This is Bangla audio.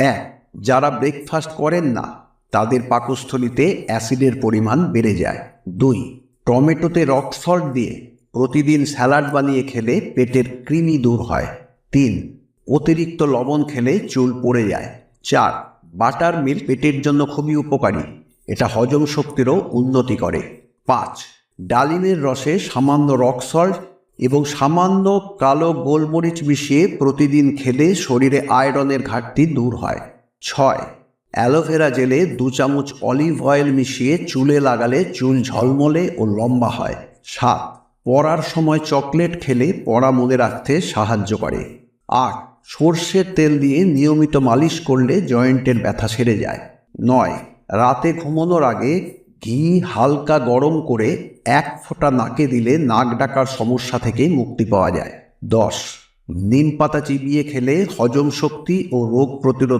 এক, যারা ব্রেকফাস্ট করেন না তাদের পাকস্থলীতে অ্যাসিডের পরিমাণ বেড়ে যায়। 2, টমেটোতে রক সল্ট দিয়ে প্রতিদিন স্যালাড বানিয়ে খেলে পেটের কৃমি দূর হয়। 3, অতিরিক্ত লবণ খেলে চুল পড়ে যায়। 4, বাটার মিল্ক পেটের জন্য খুবই উপকারী, এটা হজম শক্তিরও উন্নতি করে। 5, ডালিমের রসে সামান্য রক সল্ট এবং সামান্য কালো গোলমরিচ মিশিয়ে প্রতিদিন খেলে শরীরে আয়রনের ঘাটতি দূর হয়। 6, অ্যালোভেরা জেলে 2 চামচ অলিভ অয়েল মিশিয়ে চুলে লাগালে চুল ঝলমলে ও লম্বা হয়। 7, পড়ার সময় চকলেট খেলে পড়া মনে রাখতে সাহায্য করে। 8, সর্ষের তেল দিয়ে নিয়মিত মালিশ করলে জয়েন্টের ব্যথা সেরে যায়। 9, রাতে ঘুমানোর আগে ঘি হালকা গরম করে 1 ফোঁটা নাকে দিলে নাক ডাকার সমস্যা থেকে মুক্তি পাওয়া যায়। 10, নিম পাতা চিবিয়ে খেলে হজম শক্তি ও রোগ প্রতিরোধ